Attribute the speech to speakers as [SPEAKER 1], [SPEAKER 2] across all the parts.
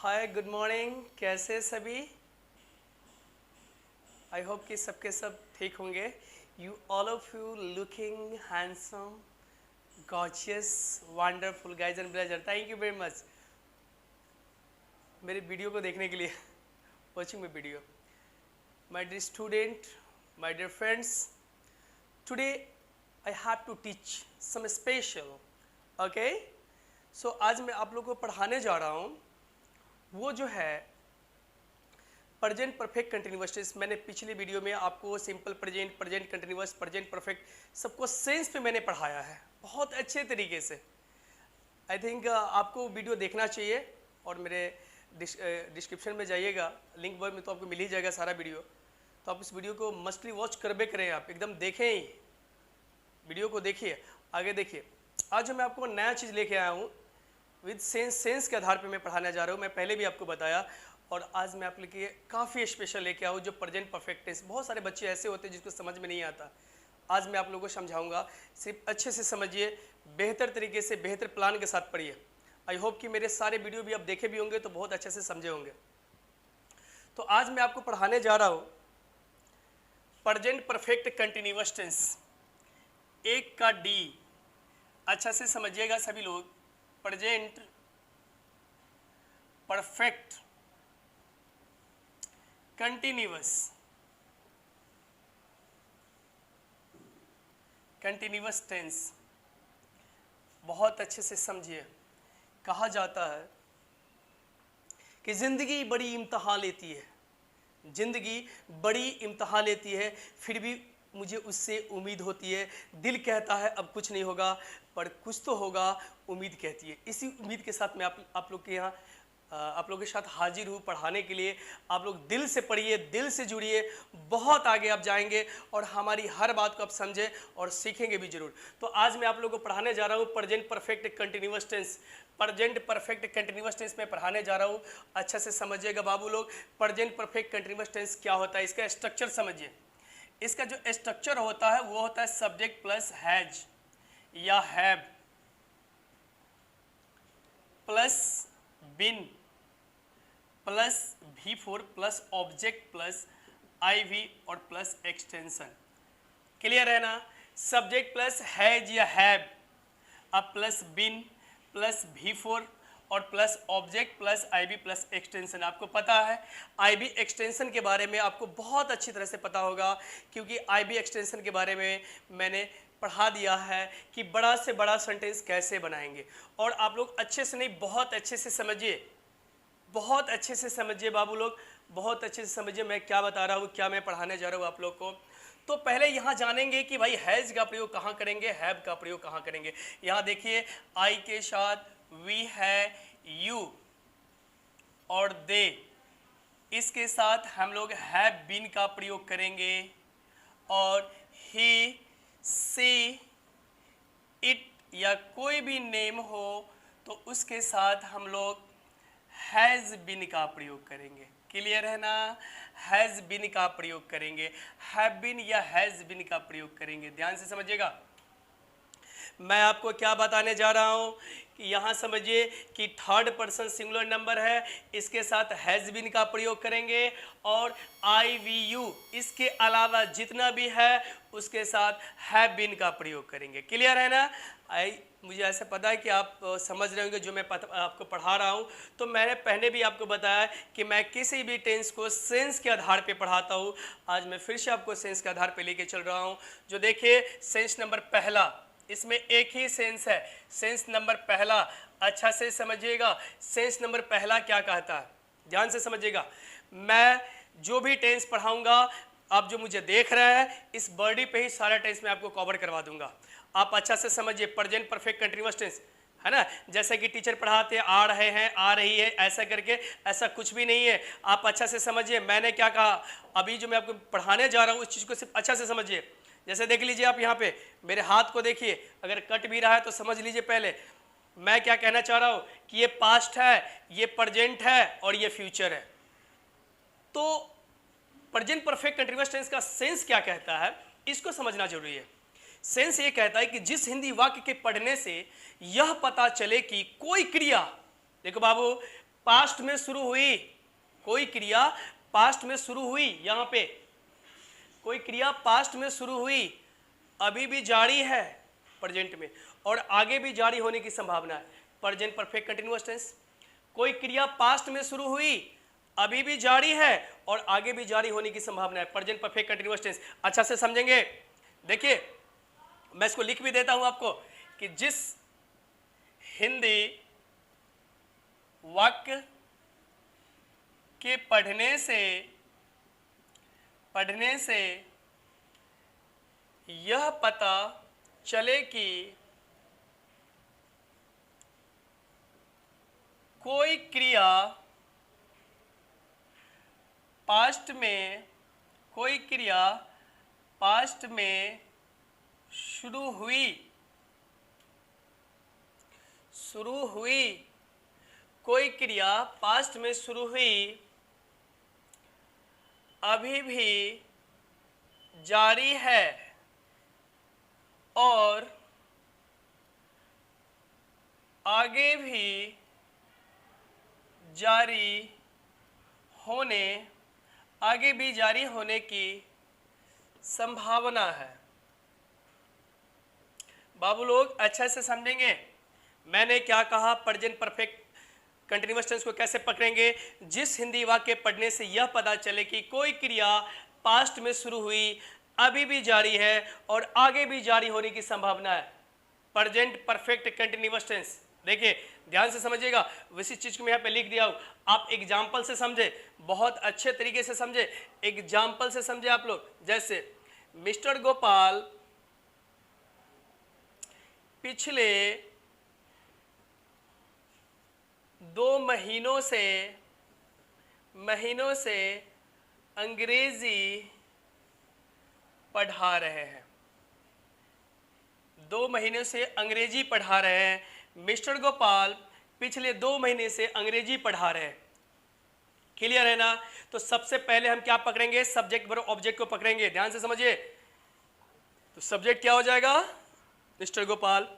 [SPEAKER 1] Hi good morning, कैसे सभी। I hope कि सबके सब ठीक होंगे। You all of you looking handsome, gorgeous, wonderful guys and blazer. Thank you very much मेरे वीडियो को देखने के लिए, watching my video. My dear student, my dear friends, today I have to teach some special. Okay, so आज मैं आप लोगों को पढ़ाने जा रहा हूँ वो जो है प्रेजेंट परफेक्ट कंटिन्यूअस टेंस। मैंने पिछली वीडियो में आपको simple present, present continuous, present perfect सबको सेंस पे मैंने पढ़ाया है बहुत अच्छे तरीके से। आई थिंक आपको वीडियो देखना चाहिए और मेरे डिस्क्रिप्शन में जाइएगा, लिंक में तो आपको मिल ही जाएगा सारा वीडियो। तो आप इस वीडियो को मस्टली वॉच करबे करें, आप एकदम देखें ही, वीडियो को देखिए, आगे देखिए। आज मैं आपको नया चीज़ लेके आया हूँ विद सेंस के आधार पे मैं पढ़ाने जा रहा हूँ। मैं पहले भी आपको बताया और आज मैं आप लोग के लिए काफ़ी स्पेशल लेके आया हूँ जो प्रेजेंट परफेक्ट टेंस। बहुत सारे बच्चे ऐसे होते हैं जिसको समझ में नहीं आता, आज मैं आप लोगों को समझाऊंगा। सिर्फ अच्छे से समझिए, बेहतर तरीके से, बेहतर प्लान के साथ पढ़िए। आई होप कि मेरे सारे वीडियो भी आप देखे भी होंगे तो बहुत अच्छे से समझे होंगे। तो आज मैं आपको पढ़ाने जा रहा हूँ प्रेजेंट परफेक्ट कंटिन्यूअस टेंस। एक का डी अच्छा से समझिएगा सभी लोग। प्रेजेंट परफेक्ट कंटिन्यूअस टेंस बहुत अच्छे से समझिए। कहा जाता है कि जिंदगी बड़ी इम्तहान लेती है, जिंदगी बड़ी इम्तहान लेती है, फिर भी मुझे उससे उम्मीद होती है। दिल कहता है अब कुछ नहीं होगा पर कुछ तो होगा, उम्मीद कहती है। इसी उम्मीद के साथ मैं आप लोग के यहाँ आप लोगों के साथ हाजिर हूँ पढ़ाने के लिए। आप लोग दिल से पढ़िए, दिल से जुड़िए, बहुत आगे आप जाएंगे और हमारी हर बात को आप समझें और सीखेंगे भी जरूर। तो आज मैं आप लोगों को पढ़ाने जा रहा हूँ present perfect continuous tense. Present perfect continuous tense में पढ़ाने जा रहा हूँ, अच्छा से समझिएगा बाबू लोग। प्रेजेंट परफेक्ट कंटिन्यूअस टेंस क्या होता है, इसका स्ट्रक्चर समझिए। इसका जो स्ट्रक्चर होता है वो होता है सब्जेक्ट प्लस हैज या have plus been plus V4 plus object plus IV और प्लस एक्सटेंशन। क्लियर है ना। सब्जेक्ट प्लस हैज या हैव, अब प्लस बिन प्लस V4 और plus object plus IV plus extension. आपको पता है IV एक्सटेंशन के बारे में आपको बहुत अच्छी तरह से पता होगा, क्योंकि IV एक्सटेंशन के बारे में मैंने पढ़ा दिया है कि बड़ा से बड़ा सेंटेंस कैसे बनाएंगे। और आप लोग अच्छे से नहीं, बहुत अच्छे से समझिए, बहुत अच्छे से समझिए बाबू लोग, बहुत अच्छे से समझिए मैं क्या बता रहा हूँ, क्या मैं पढ़ाने जा रहा हूँ आप लोग को। तो पहले यहाँ जानेंगे कि भाई हैज का प्रयोग कहाँ करेंगे, हैव का प्रयोग कहाँ करेंगे। यहाँ देखिए आई के साथ वी है, यू और दे, इसके साथ हम लोग हैव बीन का प्रयोग करेंगे। और ही, सी, इट या कोई भी नेम हो तो उसके साथ हम लोग हैज बीन का प्रयोग करेंगे। क्लियर है ना। हैज बीन का प्रयोग करेंगे, हैव बीन या हैज बीन का प्रयोग करेंगे। ध्यान से समझिएगा मैं आपको क्या बताने जा रहा हूं कि यहाँ समझिए कि थर्ड पर्सन सिंगुलर नंबर है, इसके साथ हैज बीन का प्रयोग करेंगे। और आई वी यू इसके अलावा जितना भी है उसके साथ हैव बीन का प्रयोग करेंगे। क्लियर है ना। मुझे ऐसा पता है कि आप समझ रहे होंगे जो मैं आपको पढ़ा रहा हूँ। तो मैंने पहले भी आपको बताया कि मैं किसी भी टेंस को सेंस के आधार पे पढ़ाता हूँ। आज मैं फिर से आपको सेंस के आधार पे लेके चल रहा हूँ। जो देखिए सेंस नंबर पहला, इसमें एक ही सेंस है, सेंस नंबर पहला। अच्छा से समझिएगा सेंस नंबर पहला क्या कहता है, ध्यान से समझिएगा। मैं जो भी टेंस पढ़ाऊंगा, आप जो मुझे देख रहे हैं इस बॉडी पे ही सारा टेंस मैं आपको कवर करवा दूंगा। आप अच्छा से समझिए प्रेजेंट परफेक्ट कंटिन्यूअस टेंस है ना। जैसे कि टीचर पढ़ाते आ रहे हैं, आ रही है, ऐसा करके, ऐसा कुछ भी नहीं है। आप अच्छा से समझिए मैंने क्या कहा, अभी जो मैं आपको पढ़ाने जा रहा हूँ उस चीज़ को सिर्फ अच्छा से समझिए। जैसे देख लीजिए आप यहाँ पे मेरे हाथ को देखिए, अगर कट भी रहा है तो समझ लीजिए पहले मैं क्या कहना चाह रहा हूँ कि ये पास्ट है, ये प्रेजेंट है और ये फ्यूचर है। तो प्रेजेंट परफेक्ट कंटिन्यूअस टेंस का सेंस क्या कहता है इसको समझना जरूरी है। सेंस ये कहता है कि जिस हिंदी वाक्य के पढ़ने से यह पता चले कि कोई क्रिया, देखो बाबू पास्ट में शुरू हुई, कोई क्रिया पास्ट में शुरू हुई, यहां पे कोई क्रिया पास्ट में शुरू हुई, अभी भी जारी है प्रेजेंट में और आगे भी जारी होने की संभावना है, प्रेजेंट परफेक्ट कंटिन्यूअस टेंस। कोई क्रिया पास्ट में शुरू हुई, अभी भी जारी है और आगे भी जारी होने की संभावना है, प्रेजेंट परफेक्ट कंटिन्यूअस टेंस। अच्छा से समझेंगे, देखिए मैं इसको लिख भी देता हूं आपको कि जिस हिंदी वाक्य के पढ़ने से यह पता चले कि कोई क्रिया पास्ट में शुरू हुई, कोई क्रिया पास्ट में शुरू हुई, अभी भी जारी है और आगे भी जारी होने की संभावना है। बाबू लोग अच्छा से समझेंगे मैंने क्या कहा, प्रेजेंट परफेक्ट कंटिन्यूअस टेंस को कैसे पकड़ेंगे। जिस हिंदी वाक्य पढ़ने से यह पता चले कि कोई क्रिया पास्ट में शुरू हुई, अभी भी जारी है और आगे भी जारी होने की संभावना है, प्रेजेंट परफेक्ट कंटिन्यूअस टेंस। देखिए ध्यान से समझिएगा, वैसी चीज को मैं यहाँ पे लिख दिया हूं, आप एग्जाम्पल से समझे, बहुत अच्छे तरीके से समझे, एग्जाम्पल से समझे आप लोग। जैसे मिस्टर गोपाल पिछले 2 महीनों से अंग्रेजी पढ़ा रहे हैं, 2 महीने से अंग्रेजी पढ़ा रहे हैं। मिस्टर गोपाल पिछले 2 महीने से अंग्रेजी पढ़ा रहे हैं। क्लियर है ना। तो सबसे पहले हम क्या पकड़ेंगे, सब्जेक्ट वर्ब ऑब्जेक्ट को पकड़ेंगे। ध्यान से समझिए, तो सब्जेक्ट क्या हो जाएगा, मिस्टर गोपाल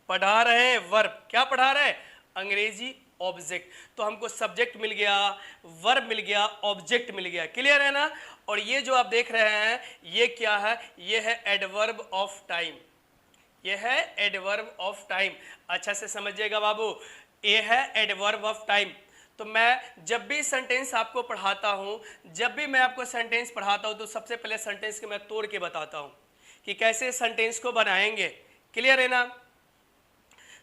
[SPEAKER 1] पढ़ा रहे हैं, वर्ब क्या पढ़ा रहे हैं, अंग्रेजी, ऑब्जेक्ट। तो हमको सब्जेक्ट मिल गया, वर्ब मिल गया, ऑब्जेक्ट मिल गया। क्लियर है ना। और ये जो आप देख रहे हैं ये क्या है, ये है एडवर्ब ऑफ टाइम, ये है एडवर्ब ऑफ टाइम। अच्छा से समझिएगा बाबू, ये है एडवर्ब ऑफ टाइम। तो मैं जब भी सेंटेंस आपको पढ़ाता हूं, तो सबसे पहले सेंटेंस को मैं तोड़ के बताता हूं कि कैसे सेंटेंस को बनाएंगे। क्लियर है ना।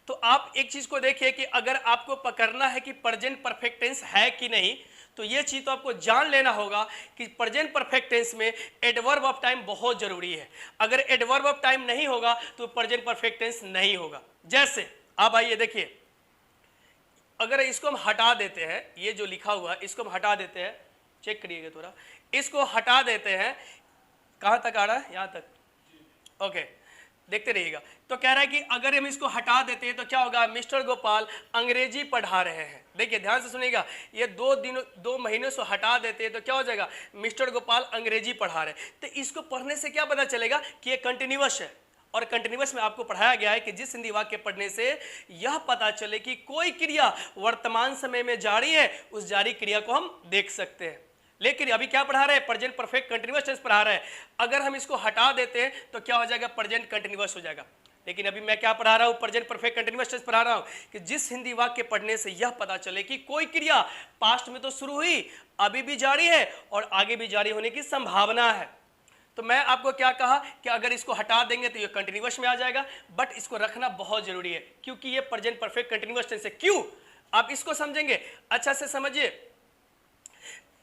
[SPEAKER 1] तो आप एक चीज को देखिए कि अगर आपको पकड़ना है कि प्रेजेंट परफेक्ट टेंस है कि नहीं, तो ये चीज तो आपको जान लेना होगा कि प्रेजेंट परफेक्ट टेंस में एडवर्ब ऑफ टाइम बहुत जरूरी है। अगर एडवर्ब ऑफ टाइम नहीं होगा तो प्रेजेंट परफेक्ट टेंस नहीं होगा। जैसे अब आइए देखिए, अगर इसको हम हटा देते हैं, ये जो लिखा हुआ इसको हम हटा देते हैं, चेक करिएगा थोड़ा, इसको हटा देते हैं, कहां तक आ रहा है, यहां तक, ओके देखते रहिएगा। तो कह रहा है कि अगर हम इसको हटा देते हैं तो क्या होगा, मिस्टर गोपाल अंग्रेजी पढ़ा रहे हैं। देखिए ध्यान से सुनिएगा, ये 2 महीनों से हटा देते हैं तो क्या हो जाएगा, मिस्टर गोपाल अंग्रेजी पढ़ा रहे हैं। तो इसको पढ़ने से क्या पता चलेगा कि ये कंटिन्यूअस है। और कंटिन्यूअस में आपको पढ़ाया गया है कि जिस हिंदी वाक्य पढ़ने से यह पता चले कि कोई क्रिया वर्तमान समय में जारी है, उस जारी क्रिया को हम देख सकते हैं। लेकिन अभी क्या पढ़ा रहे हैं, प्रेजेंट परफेक्ट कंटिन्यूअस टेंस पढ़ा रहे हैं। अगर हम इसको हटा देते हैं तो क्या हो जाएगा, प्रेजेंट कंटिन्यूअस हो जाएगा। लेकिन अभी मैं क्या पढ़ा रहा हूं, प्रेजेंट परफेक्ट कंटिन्यूअस टेंस पढ़ा रहा हूं कि जिस हिंदी वाक्य पढ़ने से यह पता चले कि कोई क्रिया पास्ट में तो शुरू हुई, अभी भी जारी है और आगे भी जारी होने की संभावना है। तो मैं आपको क्या कहा कि अगर इसको हटा देंगे तो ये कंटिन्यूअस में आ जाएगा, बट इसको रखना बहुत जरूरी है क्योंकि ये प्रेजेंट परफेक्ट कंटिन्यूअस टेंस है। क्यों, आप इसको समझेंगे, अच्छा से समझिए।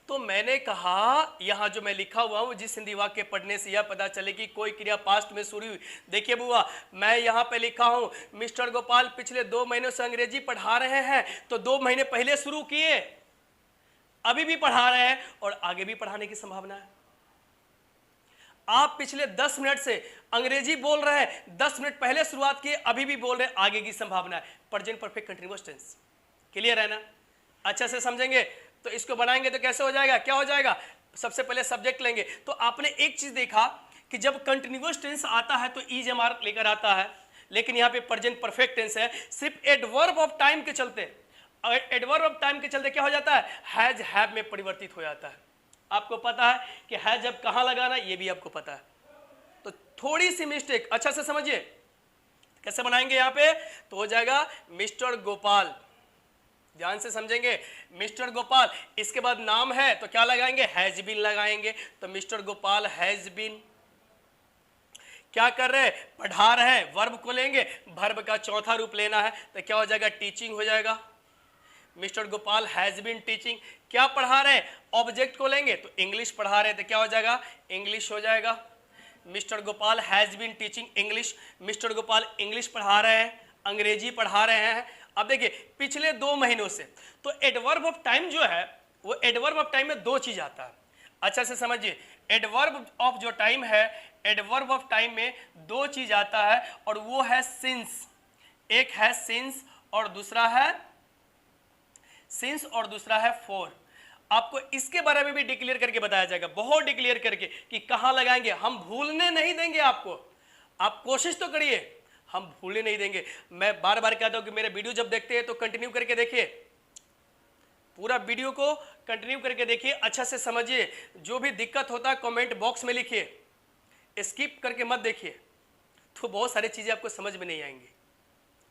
[SPEAKER 1] तो मैंने कहा यहां जो मैं लिखा हुआ हूं, जिस हिंदी वाक्य पढ़ने से यह पता चले कि कोई क्रिया पास्ट में शुरू हुई। देखिए बुआ, मैं यहां पे लिखा हूं मिस्टर गोपाल पिछले 2 महीनों से अंग्रेजी पढ़ा रहे हैं, तो 2 महीने पहले शुरू किए, अभी भी पढ़ा रहे हैं और आगे भी पढ़ाने की संभावना है। आप पिछले 10 मिनट से अंग्रेजी बोल रहे हैं, 10 मिनट पहले शुरुआत किए, अभी भी बोल रहे हैं, आगे की संभावना है, present perfect continuous tense. Clear है ना। अच्छा से समझेंगे। तो इसको बनाएंगे तो कैसे हो जाएगा, क्या हो जाएगा, सबसे पहले सब्जेक्ट लेंगे। तो आपने एक चीज देखा कि जब कंटीन्यूअस टेंस आता है तो ईज मार्क लेकर आता है, लेकिन यहाँ पे प्रेजेंट परफेक्ट टेंस है, सिर्फ एडवर्ब ऑफ टाइम के चलते। अगर एडवर्ब ऑफ टाइम के चलते क्या हो जाता है, हैज हैव में परिवर्तित हो जाता है। आपको पता है कि हैज अब कहां लगाना, ये भी आपको पता है। तो थोड़ी सी मिस्टेक अच्छा से समझिए, कैसे बनाएंगे यहां पे, तो हो जाएगा मिस्टर गोपाल, ध्यान से समझेंगे, मिस्टर गोपाल, इसके बाद नाम है तो क्या लगाएंगे, हैज बीन लगाएंगे, तो मिस्टर गोपाल हैज बीन। क्या कर रहे हैं, पढ़ा रहे हैं, वर्ब को लेंगे, वर्ब का चौथा रूप लेना है तो क्या हो जाएगा, टीचिंग हो जाएगा। Mr Gopal has been teaching. क्या पढ़ा रहे हैं, ऑब्जेक्ट को लेंगे तो इंग्लिश पढ़ा रहे हैं तो क्या हो जाएगा, इंग्लिश हो जाएगा। Mr Gopal has been teaching English, Mr Gopal English पढ़ा रहे हैं, अंग्रेजी पढ़ा रहे हैं। अब देखिए पिछले 2 महीनों से, तो एडवर्ब ऑफ टाइम जो है वो एडवर्ब ऑफ टाइम में 2 चीज आता है, अच्छा से समझिए। एडवर्ब ऑफ जो टाइम है, एडवर्ब ऑफ टाइम में 2 चीज आता है और वो है सिंस, एक है सिंस और दूसरा है फॉर। आपको इसके बारे में भी डिक्लेयर करके बताया जाएगा, बहुत डिक्लेयर करके कि कहां लगाएंगे। हम भूलने नहीं देंगे आपको, आप कोशिश तो करिए, हम भूलने नहीं देंगे। मैं बार बार कहता हूं कि मेरे वीडियो जब देखते हैं तो कंटिन्यू करके देखिए, पूरा वीडियो को कंटिन्यू करके देखिए, अच्छा से समझिए। जो भी दिक्कत होता है कमेंट बॉक्स में लिखिए, स्किप करके मत देखिए, तो बहुत सारी चीजें आपको समझ में नहीं आएंगी।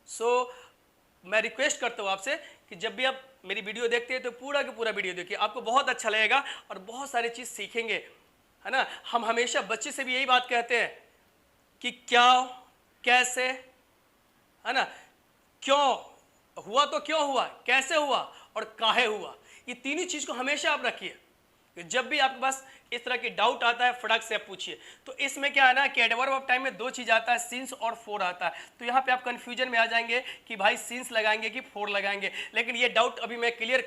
[SPEAKER 1] सो मैं रिक्वेस्ट करता हूं आपसे कि जब भी आप मेरी वीडियो देखते हैं तो पूरा का पूरा वीडियो देखिए, आपको बहुत अच्छा लगेगा और बहुत सारी चीज सीखेंगे, है ना। हम हमेशा बच्चे से भी यही बात कहते हैं कि क्या, कैसे, है ना, क्यों हुआ तो क्यों हुआ, कैसे हुआ और काहे हुआ, ये तीनों चीज को हमेशा आप रखिए। जब भी आपके पास इस तरह की डाउट आता है फटाक से आप पूछिए। तो इसमें क्या है ना कि एडवर्ब ऑफ टाइम में 2 चीज आता है, सिंस और फॉर आता है। तो यहाँ पे आप कंफ्यूजन में आ जाएंगे कि भाई सिंस लगाएंगे कि फॉर लगाएंगे, लेकिन ये डाउट अभी मैं क्लियर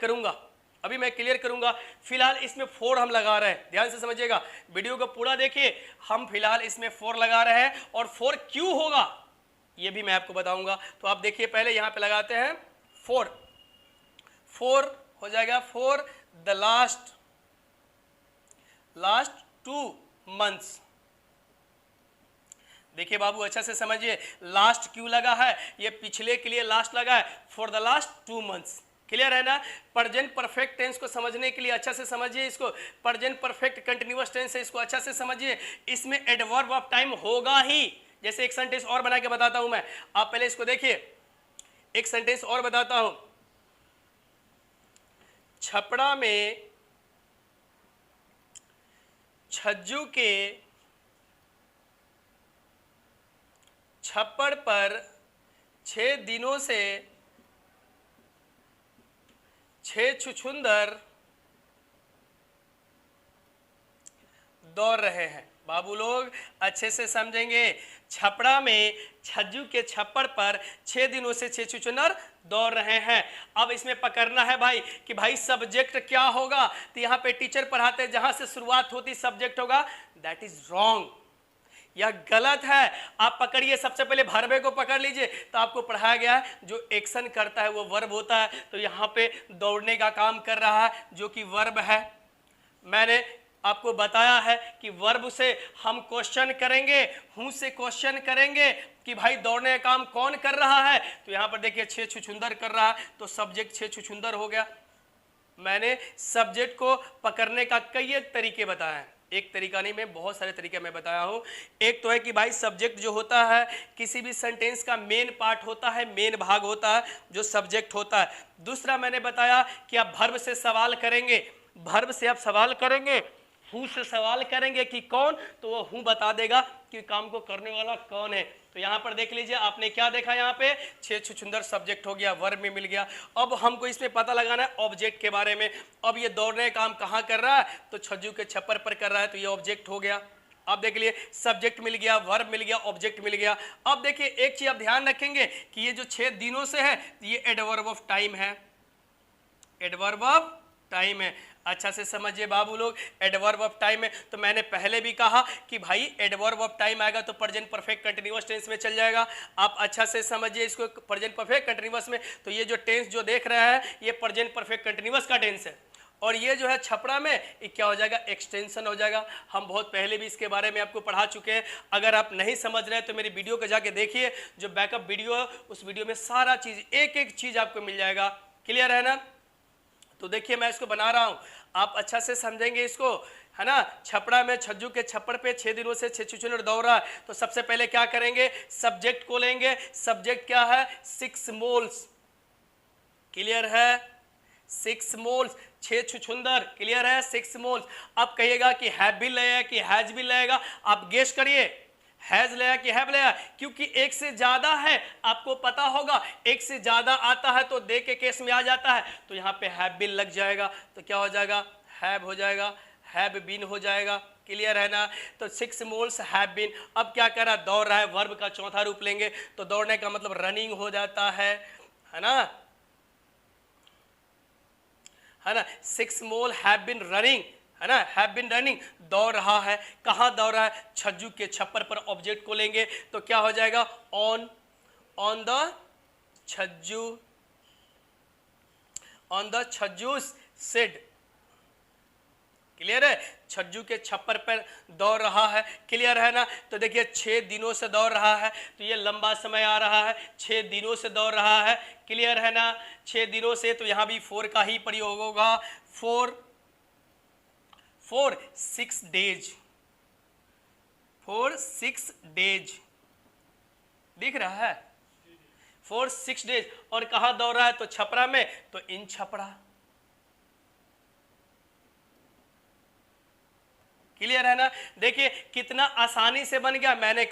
[SPEAKER 1] करूंगा। फिलहाल इसमें फॉर हम लगा रहे हैं, ध्यान से समझिएगा, वीडियो को पूरा देखिए। हम फिलहाल इसमें फॉर लगा रहे हैं और फॉर क्यों होगा ये भी मैं आपको बताऊंगा। तो आप देखिए, पहले यहां पे लगाते हैं फॉर हो जाएगा फॉर द लास्ट 2 मंथ्स। देखिए बाबू अच्छा से समझिए, लास्ट क्यों लगा है, ये पिछले के लिए लास्ट लगा है, for the last 2 months. Clear है ना। प्रेजेंट परफेक्ट टेंस को समझने के लिए अच्छा से समझिए इसको, प्रेजेंट परफेक्ट कंटिन्यूअस टेंस है, इसको अच्छा से समझिए। इसमें एडवर्ब ऑफ टाइम होगा ही। जैसे एक सेंटेंस और बना के बताता हूं मैं, आप पहले इसको देखिए, एक सेंटेंस और बताता हूं। छपड़ा में छज्जू के छप्पड़ पर 6 दिनों से 6 छुछुंदर दौड़ रहे हैं। बाबू लोग अच्छे से समझेंगे, छपड़ा में छज्जू के छप्पड़ पर 6 दिनों से 6 छुछुंदर दौड़ रहे हैं। अब इसमें पकड़ना है भाई कि भाई सब्जेक्ट क्या होगा। तो यहाँ पे टीचर पढ़ाते हैं जहां से शुरुआत होती सब्जेक्ट होगा, दैट इज रॉन्ग, यह गलत है। आप पकड़िए, सबसे पहले वर्ब को पकड़ लीजिए। तो आपको पढ़ाया गया है जो एक्शन करता है वो वर्ब होता है, तो यहाँ पे दौड़ने का काम कर रहा है जो कि वर्ब है। मैंने आपको बताया है कि वर्ब से हम क्वेश्चन करेंगे, हूं से क्वेश्चन करेंगे कि भाई दौड़ने का काम कौन कर रहा है। तो यहाँ पर देखिए 6 छुछुंदर कर रहा है, तो सब्जेक्ट 6 छुछुंदर हो गया। मैंने सब्जेक्ट को पकड़ने का कई एक तरीके बताए हैं, एक तरीका नहीं, मैं बहुत सारे तरीके मैं बताया हूँ। एक तो है कि भाई सब्जेक्ट जो होता है किसी भी सेंटेंस का मेन पार्ट होता है, मेन भाग होता है जो सब्जेक्ट होता है। दूसरा मैंने बताया कि आप वर्ब से सवाल करेंगे, वर्ब से आप सवाल करेंगे, हूँ से सवाल करेंगे कि कौन, तो वो हूँ बता देगा कि काम को करने वाला कौन है। तो यहाँ पर देख लीजिए, आपने क्या देखा, यहाँ पे 6 छुछुंदर सब्जेक्ट हो गया, वर्ब में मिल गया। अब हमको इसमें पता लगाना है ऑब्जेक्ट के बारे में। अब ये दौड़ने का काम कहाँ कर रहा है, तो छज्जू के छप्पर पर कर रहा है, तो ये ऑब्जेक्ट हो गया। अब देख लिए, सब्जेक्ट मिल गया, वर्ब मिल गया, ऑब्जेक्ट मिल गया। अब देखिए एक चीज आप ध्यान रखेंगे कि ये जो 6 दिनों से है ये एडवर्ब ऑफ टाइम है, एडवर्ब ऑफ टाइम है। अच्छा से समझिए बाबू लोग, एडवर्ब ऑफ टाइम है। तो मैंने पहले भी कहा कि भाई एडवर्ब ऑफ टाइम आएगा तो प्रेजेंट परफेक्ट कंटीन्यूअस टेंस में चल जाएगा। आप अच्छा से समझिए इसको, प्रेजेंट परफेक्ट कंटीन्यूअस में, तो ये जो टेंस जो देख रहे हैं ये प्रेजेंट परफेक्ट कंटीन्यूअस का टेंस है। और ये जो है छपड़ा में ये क्या हो जाएगा, एक्सटेंशन हो जाएगा। हम बहुत पहले भी इसके बारे में आपको पढ़ा चुके हैं। अगर आप नहीं समझ रहे हैं तो मेरी वीडियो को जाके देखिए, जो बैकअप वीडियो है उस वीडियो में सारा चीज एक एक चीज आपको मिल जाएगा क्लियर है ना? तो देखिए मैं इसको बना रहा हूं, आप अच्छा से समझेंगे इसको, है ना? छपड़ा में छज्जू के छप्पर पे 6 दिनों से 6 छुछुनर दौड़ रहा है। तो सबसे पहले क्या करेंगे, सब्जेक्ट को लेंगे। सब्जेक्ट क्या है, 6 मोल्स। क्लियर है? 6 मोल्स, 6 छुछुंदर। क्लियर है? 6 मोल्स। अब कहिएगा कि हैव भी लगेगा कि हैज भी लगेगा, आप गेस करिए, हैज लगेगा कि हैव लगेगा, क्योंकि एक से ज्यादा है, आपको पता होगा एक से ज्यादा आता है तो दे के केस में आ जाता है, तो यहाँ पे हैव बीन लग जाएगा, तो क्या हो जाएगा, हैव हो जाएगा, हैव बीन हो जाएगा। क्लियर है ना? तो 6 मोल्स हैव बीन। अब क्या कर रहा है, दौड़ रहा है, वर्ब का चौथा रूप लेंगे, तो दौड़ने का मतलब रनिंग हो जाता है ना? है ना? 6 मोल हैव बीन रनिंग, है ना? हैव बीन रनिंग, दौड़ रहा है। कहाँ दौड़ रहा है, छज्जू के छप्पर पर। ऑब्जेक्ट को लेंगे तो क्या हो जाएगा, ऑन द छज्जू, ऑन द छज्जूस सिड। क्लियर है? छज्जू के छप्पर पर दौड़ रहा है। क्लियर है ना? तो देखिए 6 दिनों से दौड़ रहा है, तो ये लंबा समय आ रहा है, 6 दिनों से दौड़ रहा है। क्लियर है ना? 6 दिनों से, तो यहां भी 4 का ही प्रयोग होगा। 4 6 डेज, 4 6 डेज, दिख रहा है? 4 6 डेज। और कहां दौड़ रहा है, तो छपरा में, तो इन छपरा। क्लियर है ना? देखिए कितना आसानी से बन गया। मैंने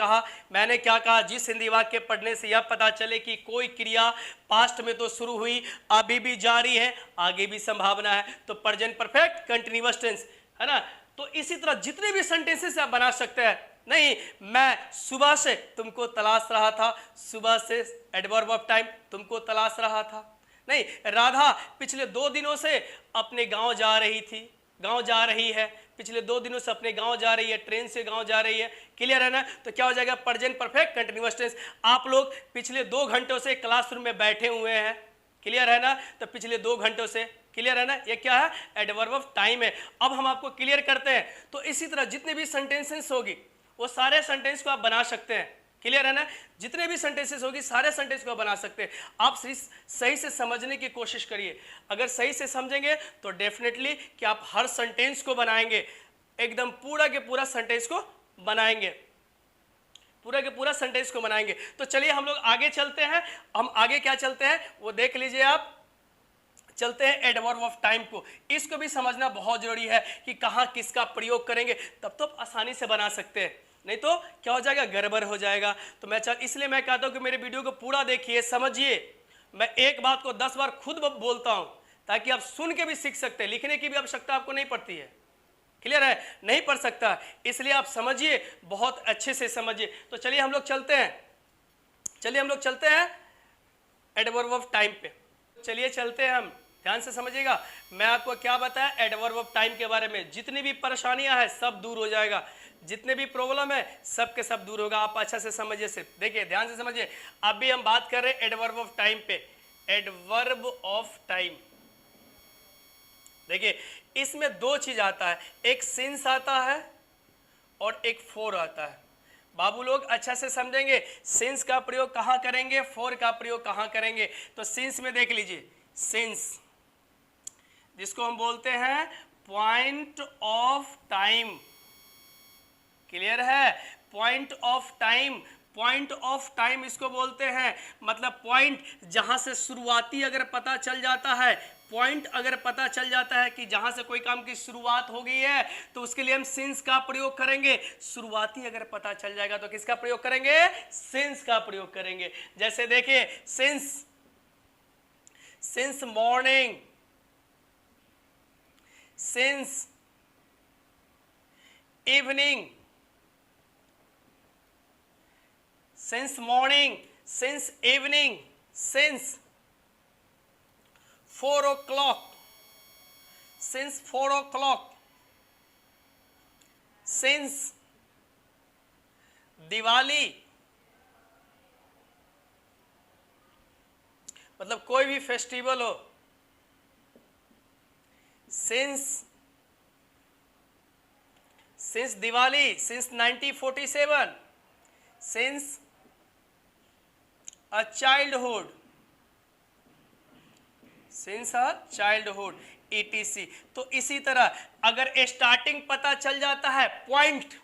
[SPEAKER 1] क्या कहा, जिस हिंदी वाक्य पढ़ने से यह पता चले कि कोई क्रिया पास्ट में तो शुरू हुई, अभी भी जारी है, आगे भी संभावना है, तो प्रेजेंट परफेक्ट कंटिन्यूअस टेंस, है ना? तो इसी तरह जितने भी सेंटेंसेस आप बना सकते हैं। नहीं, मैं सुबह से तुमको तलाश रहा था, सुबह से एडवर्ब ऑफ टाइम, तुमको तलाश रहा था। नहीं, राधा पिछले 2 दिनों से अपने गांव जा रही थी, गांव जा रही है, पिछले 2 दिनों से अपने गांव जा रही है, ट्रेन से गांव जा रही है। क्लियर है ना? तो क्या हो जाएगा, प्रेजेंट परफेक्ट कंटिन्यूअस टेंस। आप लोग पिछले 2 घंटों से क्लासरूम में बैठे हुए हैं। क्लियर है ना? तो पिछले 2 घंटों से, क्लियर है ना? ये क्या है, एडवर्ब ऑफ टाइम है। अब हम आपको क्लियर करते हैं। तो इसी तरह जितने भी सेंटेंसेस होगी वो सारे सेंटेंस को आप बना सकते हैं। क्लियर है ना? जितने भी सेंटेंसेस होगी सारे सेंटेंस को बना सकते हैं। आप सही से समझने की कोशिश करिए। अगर सही से समझेंगे तो डेफिनेटली कि आप हर सेंटेंस को बनाएंगे, एकदम पूरा के पूरा सेंटेंस को बनाएंगे, पूरा के पूरा सेंटेंस को बनाएंगे। तो चलिए हम लोग आगे चलते हैं। हम आगे क्या चलते हैं वो देख लीजिए आप। चलते हैं एडवर्ब ऑफ टाइम को। इसको भी समझना बहुत जरूरी है कि कहाँ किसका प्रयोग करेंगे, तब तो आप आसानी से बना सकते हैं, नहीं तो क्या हो जाएगा, गड़बड़ हो जाएगा। तो इसलिए मैं कहता हूं कि मेरे वीडियो को पूरा देखिए, समझिए। मैं एक बात को 10 बार खुद बोलता हूं ताकि आप सुन के भी सीख सकते हैं। लिखने की भी आवश्यकता आपको नहीं पड़ती है। क्लियर है? नहीं पढ़ सकता, इसलिए आप समझिए, बहुत अच्छे से समझिए। तो चलिए हम लोग चलते हैं, एडवर्ब ऑफ टाइम पे। चलिए चलते हैं हम, ध्यान से समझिएगा। मैं आपको क्या बताया एडवर्ब ऑफ टाइम के बारे में। जितनी भी परेशानियां हैं सब दूर हो जाएगा, जितने भी प्रॉब्लम है सब के सब दूर होगा। आप अच्छा से समझिए, सिर्फ देखिए, ध्यान से समझिए। अभी हम बात कर रहे हैं एडवर्ब ऑफ टाइम पे। एडवर्ब ऑफ टाइम, देखिए इसमें 2 चीज आता है, एक सिंस आता है और एक फोर आता है। बाबू लोग अच्छा से समझेंगे, सिंस का प्रयोग कहां करेंगे, फोर का प्रयोग कहां करेंगे। तो सिंस में देख लीजिए, सिंस जिसको हम बोलते हैं पॉइंट ऑफ टाइम। क्लियर है? Point of time, point of time इसको बोलते हैं। मतलब पॉइंट जहां से शुरुआती अगर पता चल जाता है, पॉइंट अगर पता चल जाता है कि जहां से कोई काम की शुरुआत हो गई है, तो उसके लिए हम सिंस का प्रयोग करेंगे। शुरुआती अगर पता चल जाएगा तो किसका प्रयोग करेंगे, सिंस का प्रयोग करेंगे। जैसे देखिए, since morning, since evening, since morning, since evening, since 4 o'clock, since 4 o'clock, since Diwali, मतलब कोई भी फेस्टिवल हो, since Diwali, since 1947, since a childhood, since childhood etc। तो इसी तरह अगर स्टार्टिंग पता चल जाता है, पॉइंट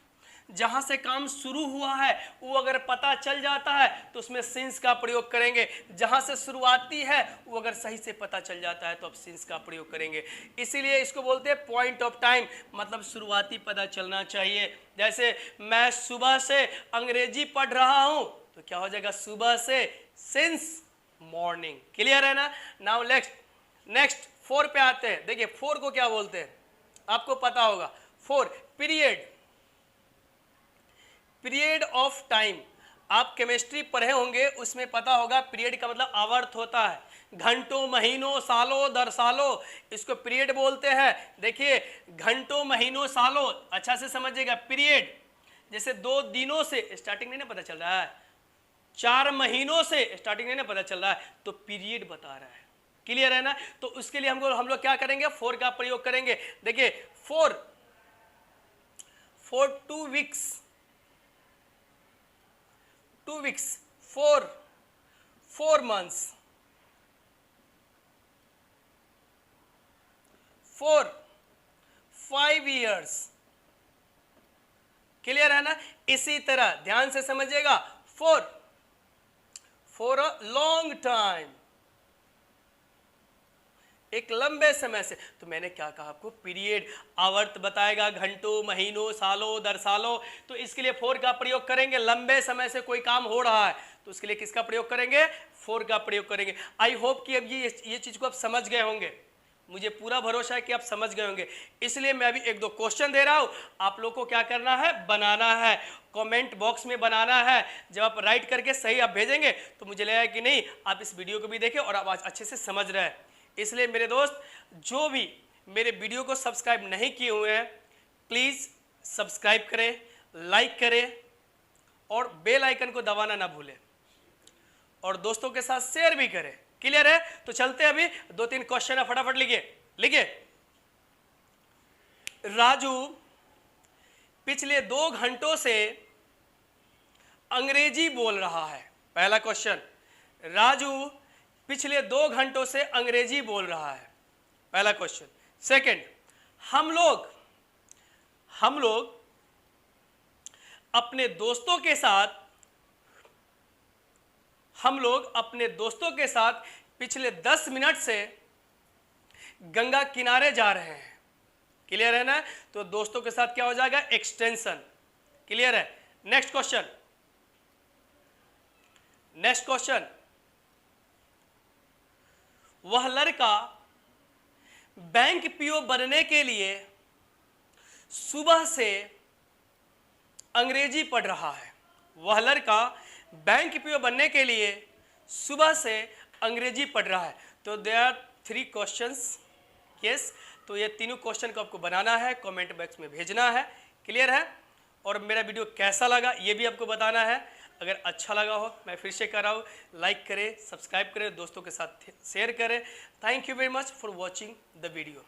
[SPEAKER 1] जहां से काम शुरू हुआ है वो अगर पता चल जाता है तो उसमें सिंस का प्रयोग करेंगे। जहां से शुरुआती है वो अगर सही से पता चल जाता है तो अब सिंस का प्रयोग करेंगे। इसीलिए इसको बोलते हैं पॉइंट ऑफ टाइम, मतलब शुरुआती पता चलना चाहिए। जैसे मैं सुबह से अंग्रेजी पढ़ रहा हूं तो क्या हो जाएगा, सुबह से सिंस मॉर्निंग। क्लियर है ना। नाउ नेक्स्ट 4 पे आते हैं। देखिए 4 को क्या बोलते हैं, आपको पता होगा। 4 पीरियड ऑफ टाइम। आप केमिस्ट्री पढ़े होंगे, उसमें पता होगा पीरियड का मतलब आवर्त होता है, घंटों महीनों सालों दर सालों, इसको पीरियड बोलते हैं। देखिए घंटों महीनों सालों अच्छा से समझिएगा। पीरियड जैसे 2 दिनों से स्टार्टिंग नहीं ना पता चल रहा है, 4 महीनों से स्टार्टिंग नहीं ना पता चल रहा है, तो पीरियड बता रहा है। क्लियर है ना। तो उसके लिए हम लोग क्या करेंगे, 4 का प्रयोग करेंगे। देखिए 4 2 weeks, 2 weeks, 4 months, 5 years. Clear है ना। इसी तरह ध्यान से समझिएगा, 4 अ लॉन्ग टाइम, एक लंबे समय से। तो मैंने क्या कहा आपको, पीरियड आवर्त बताएगा, घंटों महीनों सालों दर सालों। तो इसके लिए 4 का प्रयोग करेंगे। लंबे समय से कोई काम हो रहा है तो उसके लिए किसका प्रयोग करेंगे, 4 का प्रयोग करेंगे। आई होप कि अब ये चीज को आप समझ गए होंगे, मुझे पूरा भरोसा है कि आप समझ गए होंगे। इसलिए मैं अभी 1-2 क्वेश्चन दे रहा हूं, आप लोग को क्या करना है, बनाना है, कमेंट बॉक्स में बनाना है। जब आप राइट करके सही आप भेजेंगे तो मुझे लगेगा कि नहीं आप इस वीडियो को भी देखें और आप आज अच्छे से समझ रहे हैं। इसलिए मेरे दोस्त जो भी मेरे वीडियो को सब्सक्राइब नहीं किए हुए हैं प्लीज़ सब्सक्राइब करें, लाइक करें और बेल आइकन को दबाना ना भूलें और दोस्तों के साथ शेयर भी करें। क्लियर है। तो चलते हैं अभी 2-3 क्वेश्चन है, फटाफट लिखिए। राजू पिछले 2 घंटों से अंग्रेजी बोल रहा है। पहला क्वेश्चन, राजू पिछले 2 घंटों से अंग्रेजी बोल रहा है, पहला क्वेश्चन। सेकंड, हम लोग अपने दोस्तों के साथ पिछले 10 मिनट से गंगा किनारे जा रहे हैं। क्लियर है ना। तो दोस्तों के साथ क्या हो जाएगा, एक्सटेंशन। क्लियर है। नेक्स्ट क्वेश्चन, वह लड़का बैंक पीओ बनने के लिए सुबह से अंग्रेजी पढ़ रहा है। वह लड़का बैंक पीओ बनने के लिए सुबह से अंग्रेजी पढ़ रहा है। तो देयर आर 3 क्वेश्चंस। यस, तो ये तीनों क्वेश्चन को आपको बनाना है, कमेंट बॉक्स में भेजना है। क्लियर है। और मेरा वीडियो कैसा लगा ये भी आपको बताना है। अगर अच्छा लगा हो, मैं फिर से कर रहा हूँ, लाइक करें, सब्सक्राइब करें, दोस्तों के साथ शेयर करें। Thank you very much for watching the video.